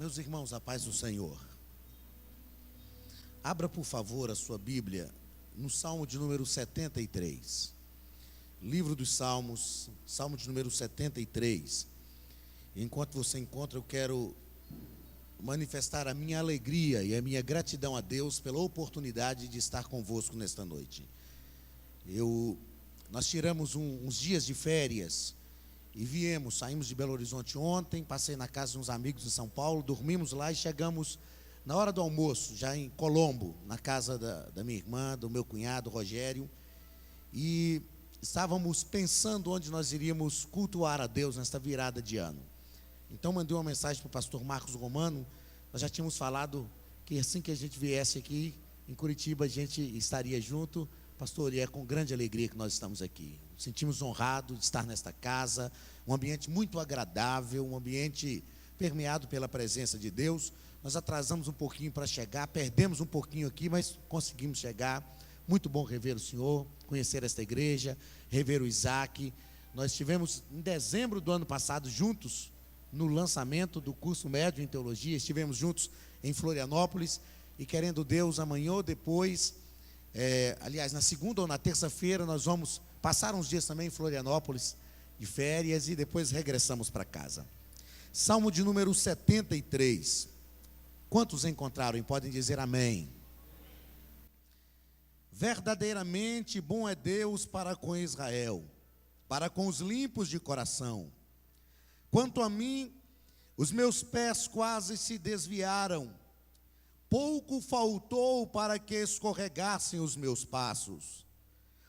Meus irmãos, a paz do Senhor. Abra, por favor, a sua Bíblia no Salmo de número 73. Livro dos Salmos, Salmo de número 73. Enquanto você encontra, eu quero manifestar a minha alegria e a minha gratidão a Deus pela oportunidade de estar convosco nesta noite. Nós tiramos uns dias de férias e saímos de Belo Horizonte ontem, passei na casa de uns amigos em São Paulo, dormimos lá e chegamos na hora do almoço, já em Colombo, na casa da minha irmã, do meu cunhado Rogério, e estávamos pensando onde nós iríamos cultuar a Deus nesta virada de ano. Então mandei uma mensagem para o pastor Marcos Romano. Nós já tínhamos falado que assim que a gente viesse aqui em Curitiba, a gente estaria junto. Pastor, e é com grande alegria que nós estamos aqui. Sentimos honrados de estar nesta casa, um ambiente muito agradável, um ambiente permeado pela presença de Deus. Nós atrasamos um pouquinho para chegar, perdemos um pouquinho aqui, mas conseguimos chegar. Muito bom rever o senhor, conhecer esta igreja, rever o Isaac. Nós estivemos em dezembro do ano passado juntos no lançamento do curso médio em teologia, estivemos juntos em Florianópolis e, querendo Deus, amanhã ou depois, aliás, na segunda ou na terça-feira, nós vamos passar uns dias também em Florianópolis de férias e depois regressamos para casa. Salmo de número 73. Quantos encontraram e podem dizer amém? Verdadeiramente bom é Deus para com Israel, para com os limpos de coração. Quanto a mim, os meus pés quase se desviaram, pouco faltou para que escorregassem os meus passos.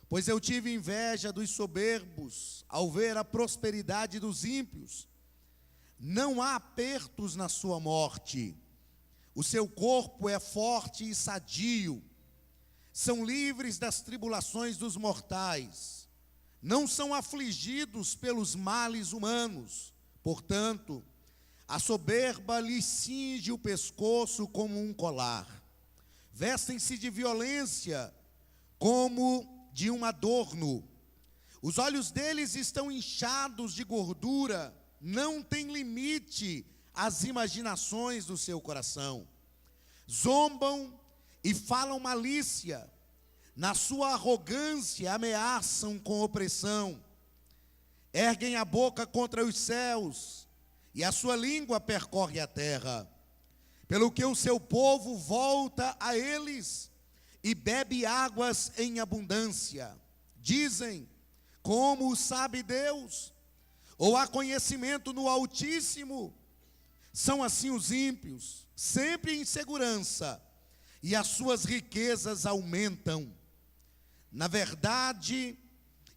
Pois eu tive inveja dos soberbos, ao ver a prosperidade dos ímpios. Não há apertos na sua morte, o seu corpo é forte e sadio. São livres das tribulações dos mortais, não são afligidos pelos males humanos. Portanto, a soberba lhes cinge o pescoço como um colar, vestem-se de violência como de um adorno. Os olhos deles estão inchados de gordura, não tem limite às imaginações do seu coração. Zombam e falam malícia, na sua arrogância ameaçam com opressão. Erguem a boca contra os céus, e a sua língua percorre a terra. Pelo que o seu povo volta a eles, e bebe águas em abundância. Dizem, como sabe Deus? Ou há conhecimento no Altíssimo? São assim os ímpios, sempre em segurança, e as suas riquezas aumentam. Na verdade,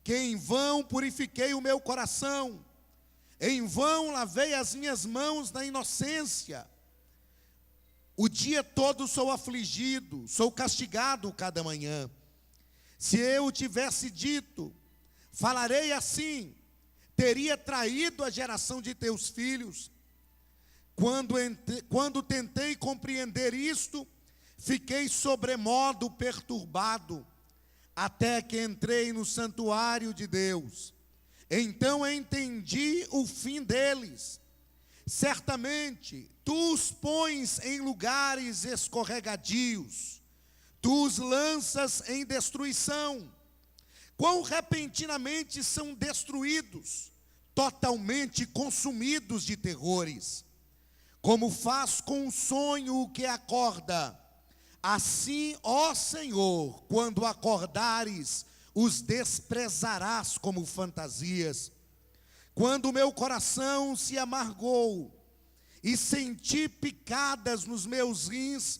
que em vão purifiquei o meu coração, em vão lavei as minhas mãos na inocência. O dia todo sou afligido, sou castigado cada manhã. Se eu tivesse dito, falarei assim, teria traído a geração de teus filhos. Quando tentei compreender isto, fiquei sobremodo perturbado, até que entrei no santuário de Deus. Então entendi o fim deles. Certamente, tu os pões em lugares escorregadios, tu os lanças em destruição. Quão repentinamente são destruídos, totalmente consumidos de terrores. Como faz com um sonho o que acorda, assim, ó Senhor, quando acordares, os desprezarás como fantasias. Quando o meu coração se amargou e senti picadas nos meus rins,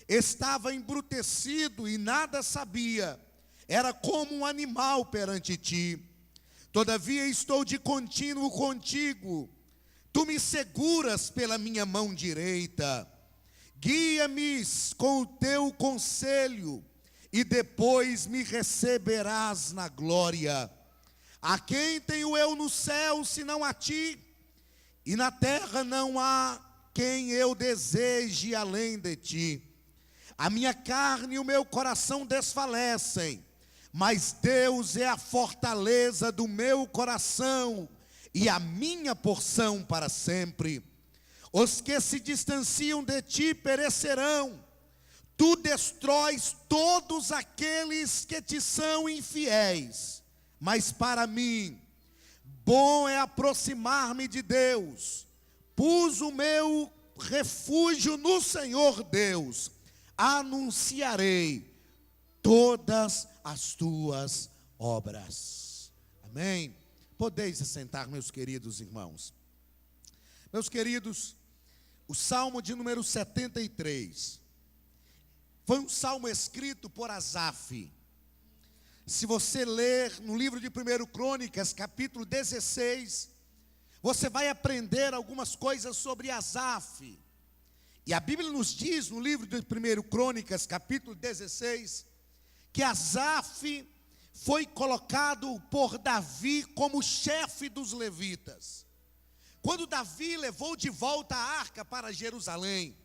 estava embrutecido e nada sabia, era como um animal perante ti. Todavia estou de contínuo contigo, tu me seguras pela minha mão direita. Guia-me com o teu conselho, e depois me receberás na glória. A quem tenho eu no céu, senão a ti? E na terra não há quem eu deseje além de ti. A minha carne e o meu coração desfalecem, mas Deus é a fortaleza do meu coração e a minha porção para sempre. Os que se distanciam de ti perecerão. Tu destróis todos aqueles que te são infiéis. Mas para mim, bom é aproximar-me de Deus. Pus o meu refúgio no Senhor Deus. Anunciarei todas as tuas obras. Amém? Podeis assentar, meus queridos irmãos. Meus queridos, o Salmo de número 73 foi um salmo escrito por Asaf. Se você ler no livro de 1 Crônicas, capítulo 16, você vai aprender algumas coisas sobre Asaf. E a Bíblia nos diz, no livro de 1 Crônicas, capítulo 16, que Asaf foi colocado por Davi como chefe dos levitas. Quando Davi levou de volta a arca para Jerusalém,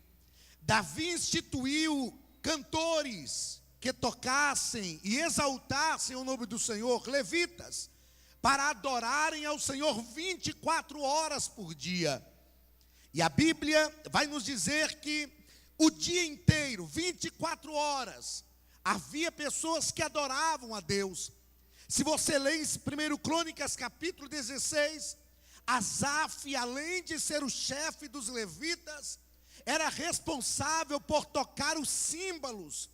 Davi instituiu cantores que tocassem e exaltassem o nome do Senhor, levitas, para adorarem ao Senhor 24 horas por dia. E a Bíblia vai nos dizer que o dia inteiro, 24 horas, havia pessoas que adoravam a Deus. Se você lê em 1 Crônicas capítulo 16, Asaf, além de ser o chefe dos levitas, era responsável por tocar os símbolos.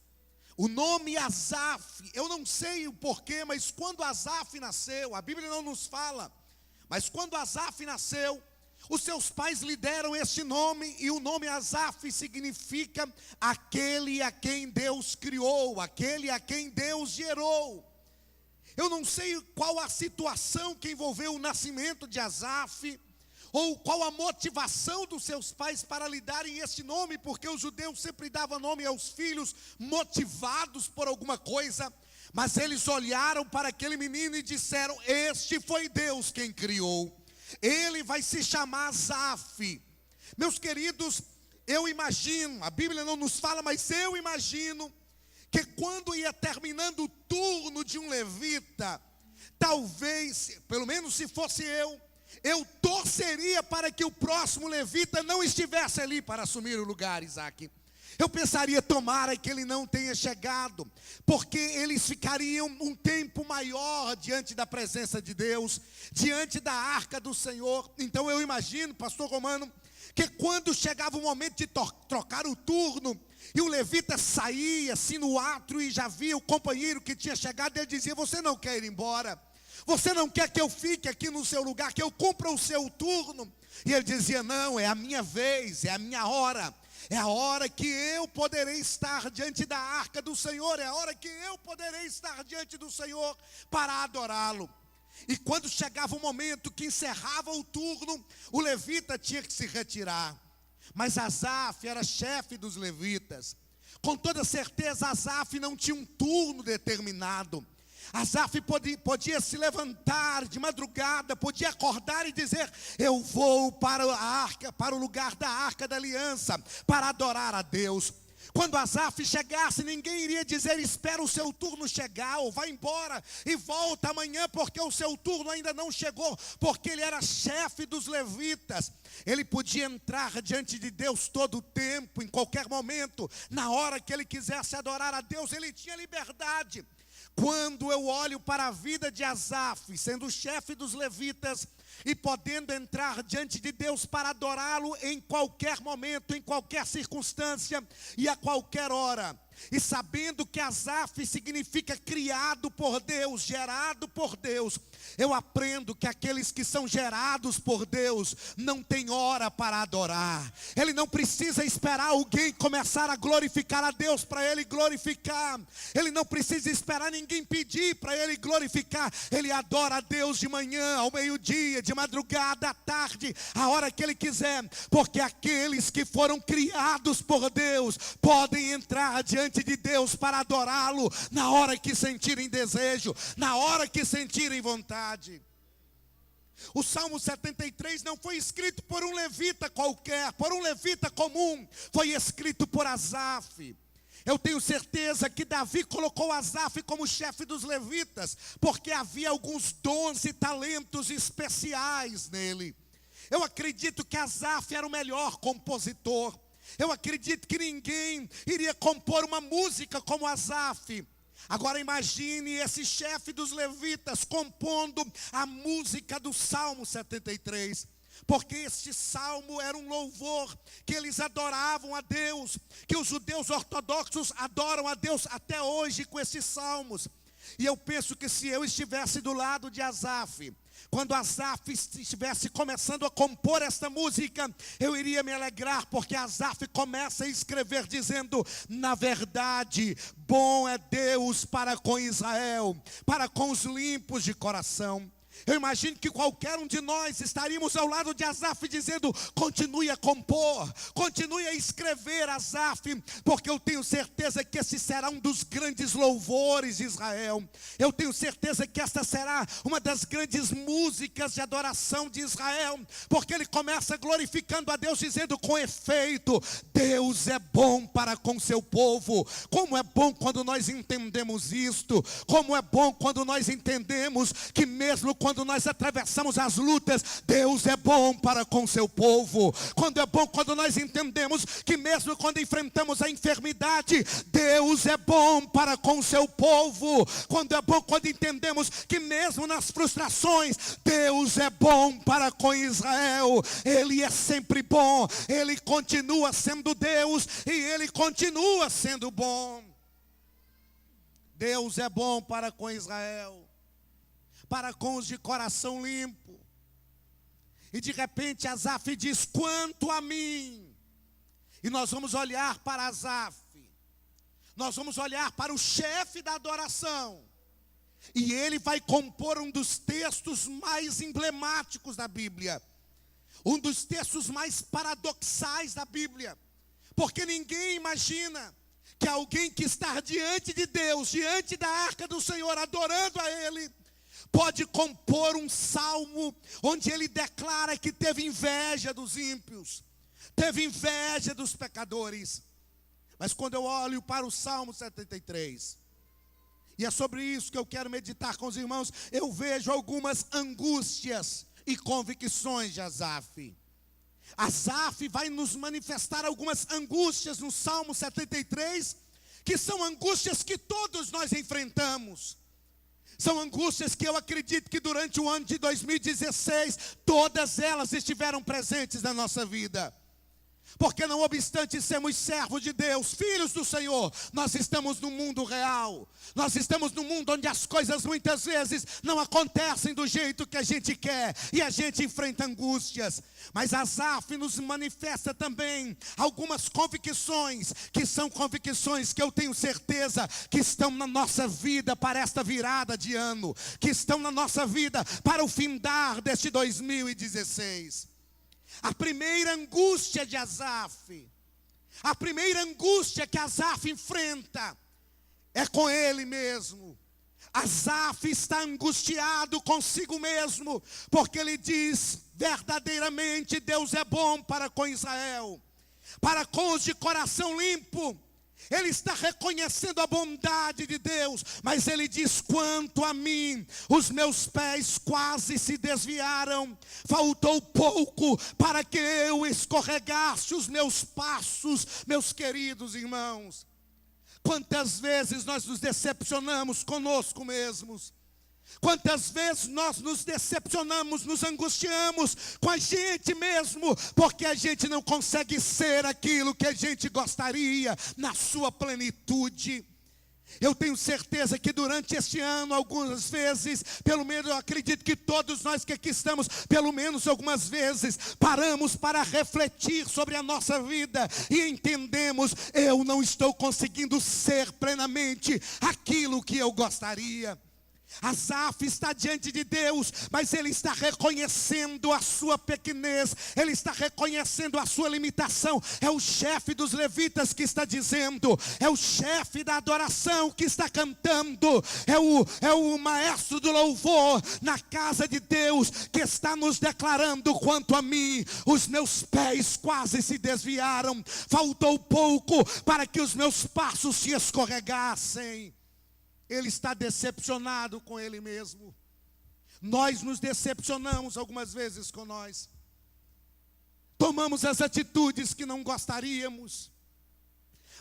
O nome Asaf, eu não sei o porquê, mas quando Asaf nasceu, a Bíblia não nos fala, mas quando Asaf nasceu, os seus pais lhe deram este nome, e o nome Asaf significa aquele a quem Deus criou, aquele a quem Deus gerou. Eu não sei qual a situação que envolveu o nascimento de Asaf, ou qual a motivação dos seus pais para lhe darem este nome, porque os judeus sempre davam nome aos filhos motivados por alguma coisa, mas eles olharam para aquele menino e disseram: este foi Deus quem criou, ele vai se chamar Asaf. Meus queridos, eu imagino, a Bíblia não nos fala, mas eu imagino que quando ia terminando o turno de um levita, talvez, pelo menos se fosse eu torceria para que o próximo levita não estivesse ali para assumir o lugar, Isaac. Eu pensaria, tomara que ele não tenha chegado, porque eles ficariam um tempo maior diante da presença de Deus, diante da arca do Senhor. Então eu imagino, pastor Romano, que quando chegava o momento de trocar o turno, e o levita saía assim no átrio e já via o companheiro que tinha chegado, ele dizia: você não quer ir embora? Você não quer que eu fique aqui no seu lugar, que eu cumpra o seu turno? E ele dizia: não, é a minha vez, é a minha hora. É a hora que eu poderei estar diante da arca do Senhor, é a hora que eu poderei estar diante do Senhor para adorá-lo. E quando chegava o momento que encerrava o turno, o levita tinha que se retirar. Mas Asaf era chefe dos levitas. Com toda certeza, Asaf não tinha um turno determinado. Asaf podia se levantar de madrugada, podia acordar e dizer: eu vou para a arca, para o lugar da arca da aliança, para adorar a Deus. Quando Asaf chegasse, ninguém iria dizer: espera o seu turno chegar, ou vai embora e volta amanhã, porque o seu turno ainda não chegou, porque ele era chefe dos levitas. Ele podia entrar diante de Deus todo o tempo, em qualquer momento, na hora que ele quisesse adorar a Deus, ele tinha liberdade. Quando eu olho para a vida de Asaf, sendo o chefe dos levitas, e podendo entrar diante de Deus para adorá-lo em qualquer momento, em qualquer circunstância e a qualquer hora, e sabendo que Asaf significa criado por Deus, gerado por Deus, eu aprendo que aqueles que são gerados por Deus não têm hora para adorar. Ele não precisa esperar alguém começar a glorificar a Deus para ele glorificar. Ele não precisa esperar ninguém pedir para ele glorificar. Ele adora a Deus de manhã, ao meio-dia, de madrugada, à tarde, a hora que ele quiser, porque aqueles que foram criados por Deus podem entrar diante de Deus para adorá-lo na hora que sentirem desejo, na hora que sentirem vontade. O Salmo 73 não foi escrito por um levita qualquer, por um levita comum, foi escrito por Asaf. Eu tenho certeza que Davi colocou Asaf como chefe dos levitas, porque havia alguns dons e talentos especiais nele. Eu acredito que Asaf era o melhor compositor. Eu acredito que ninguém iria compor uma música como Asaf. Agora imagine esse chefe dos levitas compondo a música do Salmo 73. Porque este salmo era um louvor que eles adoravam a Deus, que os judeus ortodoxos adoram a Deus até hoje com esses salmos. E eu penso que se eu estivesse do lado de Asaf, quando Asaf estivesse começando a compor esta música, eu iria me alegrar, porque Asaf começa a escrever dizendo: na verdade, bom é Deus para com Israel, para com os limpos de coração. Eu imagino que qualquer um de nós estaríamos ao lado de Asaf dizendo: continue a compor, continue a escrever, Asaf, porque eu tenho certeza que esse será um dos grandes louvores de Israel. Eu tenho certeza que esta será uma das grandes músicas de adoração de Israel, porque ele começa glorificando a Deus dizendo: com efeito, Deus é bom para com seu povo. Como é bom quando nós entendemos isto, como é bom quando nós entendemos que mesmo quando nós atravessamos as lutas, Deus é bom para com seu povo. Quando é bom quando nós entendemos que mesmo quando enfrentamos a enfermidade, Deus é bom para com seu povo. Quando é bom quando entendemos que mesmo nas frustrações, Deus é bom para com Israel. Ele é sempre bom, Ele continua sendo Deus e Ele continua sendo bom. Deus é bom para com Israel, para com os de coração limpo. E de repente Asaf diz: quanto a mim. E nós vamos olhar para Asaf, nós vamos olhar para o chefe da adoração, e ele vai compor um dos textos mais emblemáticos da Bíblia, um dos textos mais paradoxais da Bíblia, porque ninguém imagina que alguém que está diante de Deus, diante da arca do Senhor, adorando a Ele, pode compor um salmo onde ele declara que teve inveja dos ímpios, teve inveja dos pecadores. Mas quando eu olho para o Salmo 73, e é sobre isso que eu quero meditar com os irmãos, eu vejo algumas angústias e convicções de Asaf. Asaf vai nos manifestar algumas angústias no Salmo 73, que são angústias que todos nós enfrentamos. São angústias que eu acredito que durante o ano de 2016, todas elas estiveram presentes na nossa vida. Porque não obstante sermos servos de Deus, filhos do Senhor, nós estamos no mundo real. Nós estamos num mundo onde as coisas muitas vezes não acontecem do jeito que a gente quer, e a gente enfrenta angústias. Mas Asaf nos manifesta também algumas convicções, que são convicções que eu tenho certeza que estão na nossa vida para esta virada de ano, que estão na nossa vida para o findar deste 2016. A primeira angústia de Asaf, a primeira angústia que Asaf enfrenta é com ele mesmo. Asaf está angustiado consigo mesmo, porque ele diz: verdadeiramente Deus é bom para com Israel, para com os de coração limpo. Ele está reconhecendo a bondade de Deus, mas ele diz: quanto a mim, os meus pés quase se desviaram, faltou pouco para que eu escorregasse os meus passos. Meus queridos irmãos, quantas vezes nós nos decepcionamos conosco mesmos? Quantas vezes nós nos decepcionamos, nos angustiamos com a gente mesmo, porque a gente não consegue ser aquilo que a gente gostaria na sua plenitude. Eu tenho certeza que durante este ano, algumas vezes, pelo menos eu acredito que todos nós que aqui estamos, pelo menos algumas vezes, paramos para refletir sobre a nossa vida e entendemos: eu não estou conseguindo ser plenamente aquilo que eu gostaria. Asaf está diante de Deus, mas ele está reconhecendo a sua pequenez, ele está reconhecendo a sua limitação. É o chefe dos levitas que está dizendo, é o chefe da adoração que está cantando, é o maestro do louvor na casa de Deus que está nos declarando: quanto a mim, os meus pés quase se desviaram, faltou pouco para que os meus passos se escorregassem. Ele está decepcionado com ele mesmo. Nós nos decepcionamos algumas vezes com nós. tomamos as atitudes que não gostaríamos.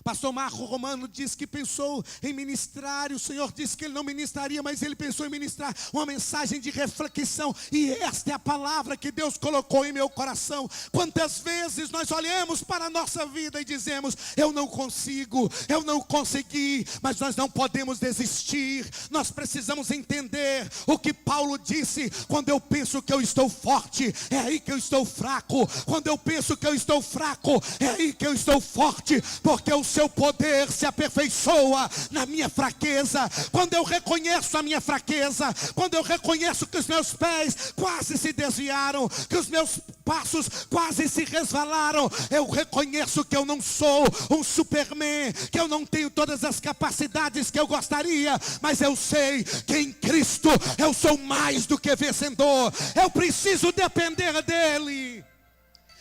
Pastor Marco Romano diz que pensou em ministrar, e o Senhor disse que ele não ministraria, mas ele pensou em ministrar uma mensagem de reflexão, e esta é a palavra que Deus colocou em meu coração. Quantas vezes nós olhamos para a nossa vida e dizemos: eu não consigo, eu não consegui, mas nós não podemos desistir. Nós precisamos entender o que Paulo disse: quando eu penso que eu estou forte, é aí que eu estou fraco. Quando eu penso que eu estou fraco, é aí que eu estou forte, porque o seu poder se aperfeiçoa na minha fraqueza. Quando eu reconheço a minha fraqueza, quando eu reconheço que os meus pés quase se desviaram, que os meus passos quase se resvalaram, eu reconheço que eu não sou um Superman, que eu não tenho todas as capacidades que eu gostaria, mas eu sei que em Cristo eu sou mais do que vencedor. Eu preciso depender dele.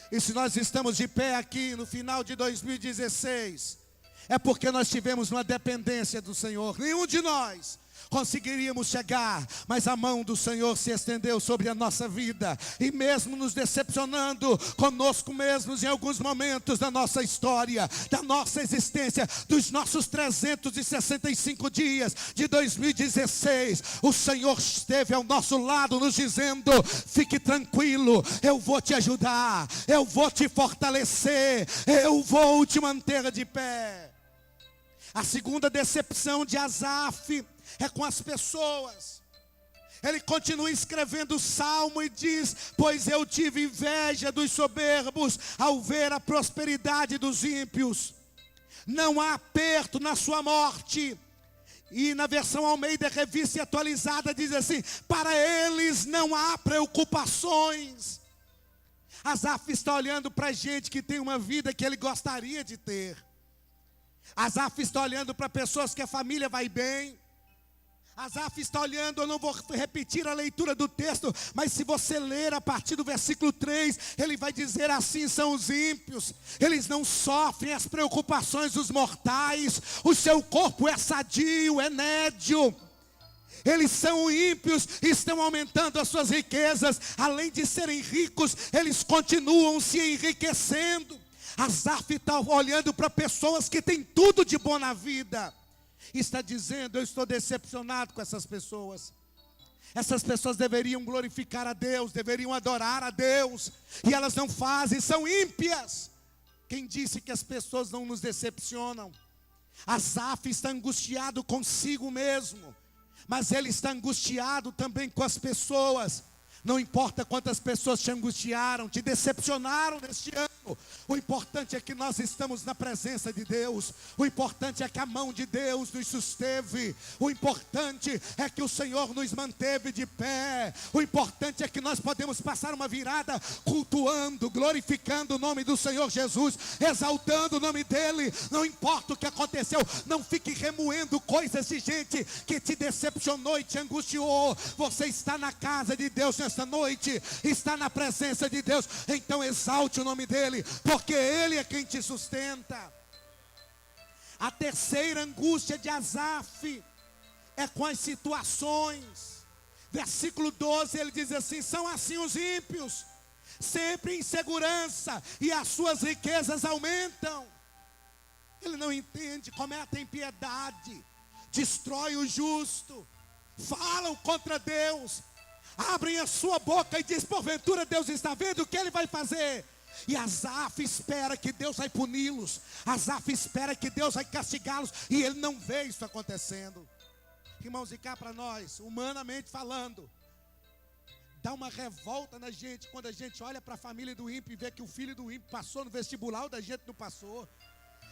E se nós estamos de pé aqui no final de 2016, é porque nós tivemos uma dependência do Senhor. Nenhum de nós conseguiríamos chegar, mas a mão do Senhor se estendeu sobre a nossa vida, e mesmo nos decepcionando conosco mesmos em alguns momentos da nossa história, da nossa existência, dos nossos 365 dias de 2016, o Senhor esteve ao nosso lado nos dizendo: fique tranquilo, eu vou te ajudar, eu vou te fortalecer, eu vou te manter de pé. A segunda decepção de Asaf é com as pessoas. Ele continua escrevendo o salmo e diz: pois eu tive inveja dos soberbos ao ver a prosperidade dos ímpios. Não há aperto na sua morte. E na versão Almeida Revista e Atualizada diz assim: para eles não há preocupações. Asaf está olhando para gente que tem uma vida que ele gostaria de ter. Asaf está olhando para pessoas que a família vai bem. Asaf está olhando, eu não vou repetir a leitura do texto, mas se você ler a partir do versículo 3, ele vai dizer: assim são os ímpios, eles não sofrem as preocupações dos mortais, o seu corpo é sadio, é nédio. Eles são ímpios, estão aumentando as suas riquezas, além de serem ricos, eles continuam se enriquecendo. Asaf está olhando para pessoas que têm tudo de bom na vida, e está dizendo: eu estou decepcionado com essas pessoas. Essas pessoas deveriam glorificar a Deus, deveriam adorar a Deus, e elas não fazem, são ímpias. Quem disse que as pessoas não nos decepcionam? Asaf está angustiado consigo mesmo, mas ele está angustiado também com as pessoas. Não importa quantas pessoas te angustiaram, te decepcionaram neste ano. O importante é que nós estamos na presença de Deus. O importante é que a mão de Deus nos susteve. O importante é que o Senhor nos manteve de pé. O importante é que nós podemos passar uma virada cultuando, glorificando o nome do Senhor Jesus, exaltando o nome dEle. Não importa o que aconteceu, não fique remoendo coisas de gente que te decepcionou e te angustiou. Você está na casa de Deus nesta noite, está na presença de Deus, então exalte o nome dEle, porque Ele é quem te sustenta. A terceira angústia de Asaf é com as situações. Versículo 12, ele diz assim: são assim os ímpios, sempre em segurança, e as suas riquezas aumentam. Ele não entende, cometem impiedade, destrói o justo, falam contra Deus, abrem a sua boca e diz: porventura Deus está vendo o que Ele vai fazer? E Asaf espera que Deus vai puni-los, Asaf espera que Deus vai castigá-los, e ele não vê isso acontecendo. Irmãos, e cá para nós, humanamente falando, dá uma revolta na gente quando a gente olha para a família do ímpio e vê que o filho do ímpio passou no vestibular, o da gente não passou.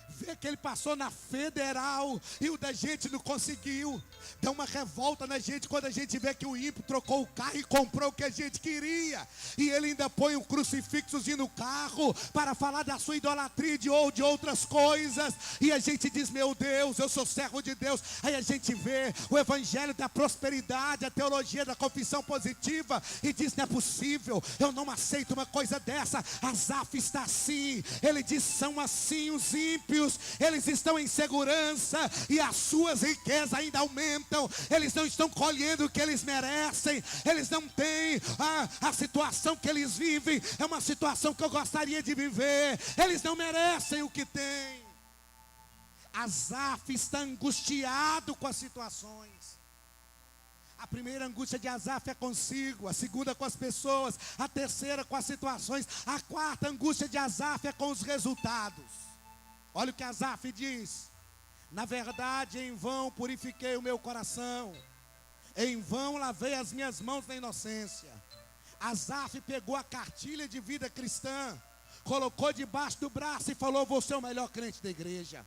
Vê que ele passou na federal e o da gente não conseguiu. Dá uma revolta na gente quando a gente vê que o ímpio trocou o carro e comprou o que a gente queria, e ele ainda põe um crucifixozinho no carro para falar da sua idolatria ou de outras coisas, e a gente diz: meu Deus, eu sou servo de Deus. Aí a gente vê o evangelho da prosperidade, a teologia da confissão positiva, e diz: não é possível, eu não aceito uma coisa dessa. Asaf está assim, ele diz: são assim os ímpios, ímpios, eles estão em segurança e as suas riquezas ainda aumentam. Eles não estão colhendo o que eles merecem. Eles não têm a situação que eles vivem. É uma situação que eu gostaria de viver. Eles não merecem o que têm. Asaf está angustiado com as situações. A primeira angústia de Asaf é consigo, a segunda com as pessoas, a terceira com as situações, a quarta angústia de Asaf é com os resultados. Olha o que Asaf diz: na verdade, em vão purifiquei o meu coração, em vão lavei as minhas mãos na inocência. Asaf pegou a cartilha de vida cristã, colocou debaixo do braço e falou: vou ser o melhor crente da igreja.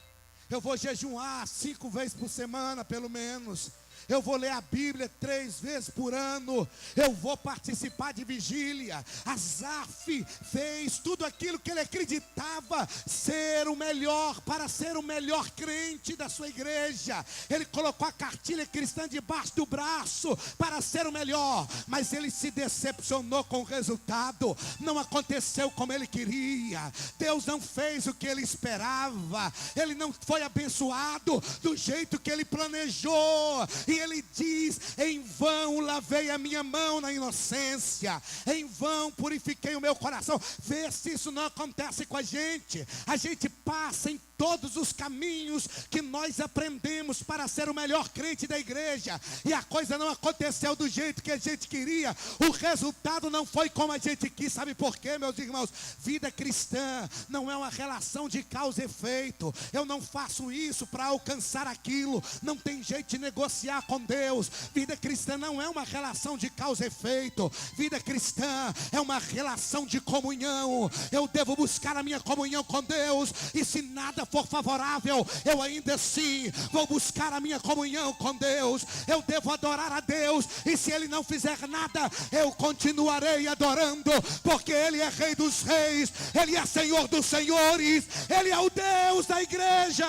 Eu vou jejuar 5 vezes por semana, pelo menos. Eu vou ler a Bíblia 3 vezes por ano. Eu vou participar de vigília. Asaf fez tudo aquilo que ele acreditava ser o melhor, para ser o melhor crente da sua igreja. Ele colocou a cartilha cristã debaixo do braço para ser o melhor. Mas ele se decepcionou com o resultado. Não aconteceu como ele queria. Deus não fez o que ele esperava. Ele não foi abençoado do jeito que ele planejou. E ele diz: em vão lavei a minha mão na inocência, em vão purifiquei o meu coração. Vê se isso não acontece com a gente. A gente passa em todos os caminhos que nós aprendemos para ser o melhor crente da igreja, e a coisa não aconteceu do jeito que a gente queria. O resultado não foi como a gente quis. Sabe por quê, meus irmãos? Vida cristã não é uma relação de causa e efeito. Eu não faço isso para alcançar aquilo. Não tem jeito de negociar com Deus. Vida cristã não é uma relação de causa e efeito. Vida cristã é uma relação de comunhão. Eu devo buscar a minha comunhão com Deus, e se nada for favorável, eu ainda assim vou buscar a minha comunhão com Deus. Eu devo adorar a Deus, e se Ele não fizer nada, eu continuarei adorando, porque Ele é Rei dos Reis, Ele é Senhor dos Senhores, Ele é o Deus da igreja.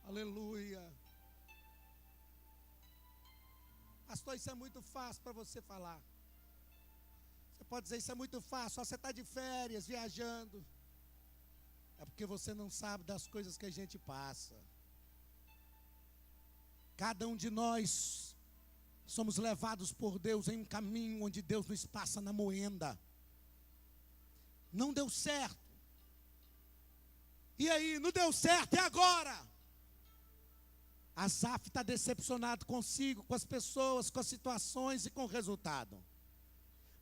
Aleluia. Pastor, isso é muito fácil para você falar. Você pode dizer: isso é muito fácil, só você está de férias, viajando. É porque você não sabe das coisas que a gente passa. Cada um de nós somos levados por Deus em um caminho onde Deus nos passa na moenda. Não deu certo. E aí, não deu certo, e agora? Asaf está decepcionado consigo, com as pessoas, com as situações e com o resultado.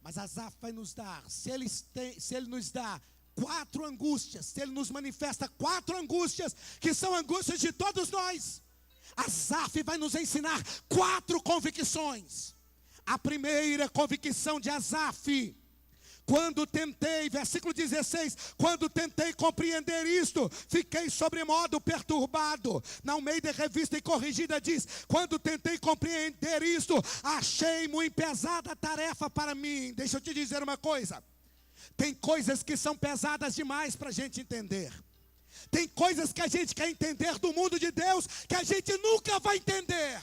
Mas Asaf vai nos dar, se ele nos dá 4 angústias, se ele nos manifesta 4 angústias, que são angústias de todos nós, Asaf vai nos ensinar 4 convicções. A primeira convicção de Asaf: quando tentei, versículo 16, quando tentei compreender isto, fiquei sobremodo perturbado. Na Almeida Revista e Corrigida diz: quando tentei compreender isto, achei muito pesada a tarefa para mim. Deixa eu te dizer uma coisa: tem coisas que são pesadas demais para a gente entender. Tem coisas que a gente quer entender do mundo de Deus que a gente nunca vai entender.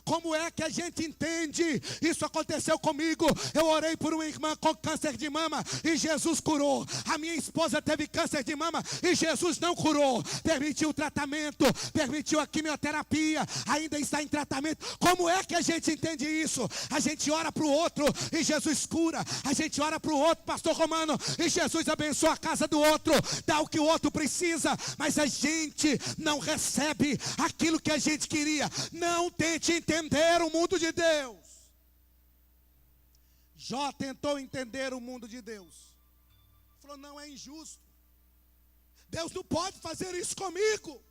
Como é que a gente entende? Isso aconteceu comigo. Eu orei por uma irmã com câncer de mama e Jesus curou. A minha esposa teve câncer de mama e Jesus não curou. Permitiu o tratamento, permitiu a quimioterapia, ainda está em tratamento. Como é que a gente entende isso? A gente ora para o outro e Jesus cura. A gente ora para o outro, pastor Romano, e Jesus abençoa a casa do outro, dá o que o outro precisa. Mas a gente não recebe aquilo que a gente queria. Não tente entender o mundo de Deus. Jó tentou entender o mundo de Deus. Falou: não, é injusto. Deus não pode fazer isso comigo.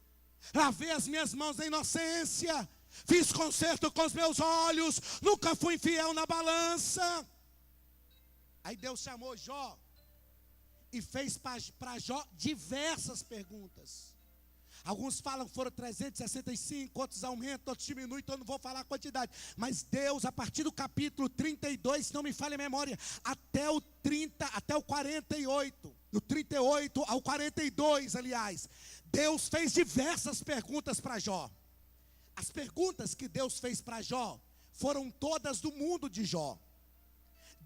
Lavei as minhas mãos na inocência, fiz conserto com os meus olhos, nunca fui infiel na balança. Aí Deus chamou Jó e fez para Jó diversas perguntas. Alguns falam que foram 365, outros aumentam, outros diminuem, então eu não vou falar a quantidade. Mas Deus, a partir do capítulo 32, se não me falha a memória, até o 48, do 38 ao 42, aliás, Deus fez diversas perguntas para Jó. As perguntas que Deus fez para Jó foram todas do mundo de Jó.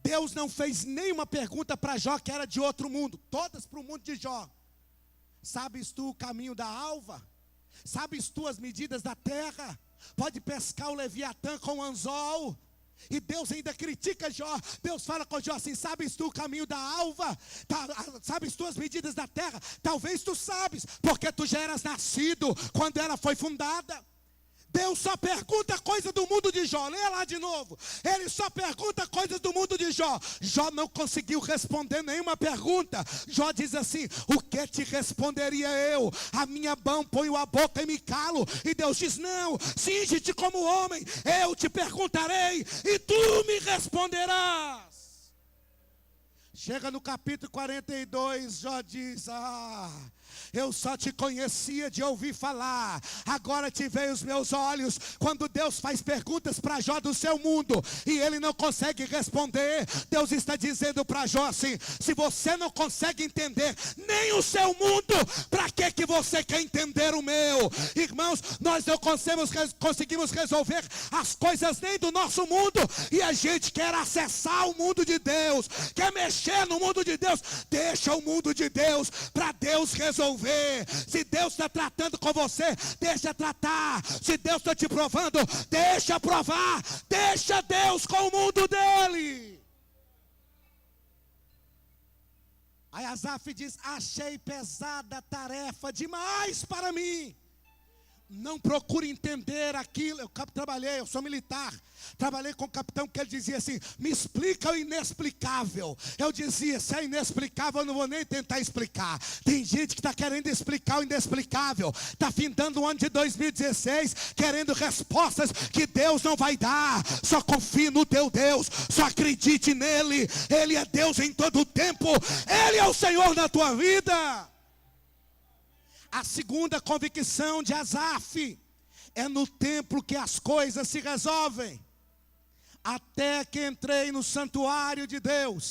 Deus não fez nenhuma pergunta para Jó que era de outro mundo, todas para o mundo de Jó. Sabes tu o caminho da alva? Sabes tu as medidas da terra? Pode pescar o Leviatã com o anzol. E Deus ainda critica Jó. Deus fala com Jó assim: sabes tu o caminho da alva? Sabes tu as medidas da terra? Talvez tu sabes, porque tu já eras nascido quando ela foi fundada. Deus só pergunta coisa do mundo de Jó. Leia lá de novo. Ele só pergunta coisas do mundo de Jó. Jó não conseguiu responder nenhuma pergunta. Jó diz assim: o que te responderia eu? A minha mão ponho a boca e me calo. E Deus diz: não, cinge-te como homem. Eu te perguntarei e tu me responderás. Chega no capítulo 42, Jó diz: eu só te conhecia de ouvir falar, agora te veio os meus olhos. Quando Deus faz perguntas para Jó do seu mundo e ele não consegue responder, Deus está dizendo para Jó assim: se você não consegue entender nem o seu mundo, para que você quer entender o meu? Irmãos, nós não conseguimos resolver as coisas nem do nosso mundo, e a gente quer acessar o mundo de Deus, quer mexer no mundo de Deus. Deixa o mundo de Deus para Deus resolver. Se Deus está tratando com você, deixa tratar. Se Deus está te provando, deixa provar. Deixa Deus com o mundo dele. Aí Asaf diz: achei pesada a tarefa demais para mim. Não procure entender aquilo. Eu sou militar. Trabalhei com um capitão que ele dizia assim: me explica o inexplicável. Eu dizia: se é inexplicável, eu não vou nem tentar explicar. Tem gente que está querendo explicar o inexplicável. Está findando o ano de 2016 querendo respostas que Deus não vai dar. Só confie no teu Deus. Só acredite nele. Ele é Deus em todo o tempo. Ele é o Senhor na tua vida. A segunda convicção de Asaf é no templo que as coisas se resolvem. Até que entrei no santuário de Deus,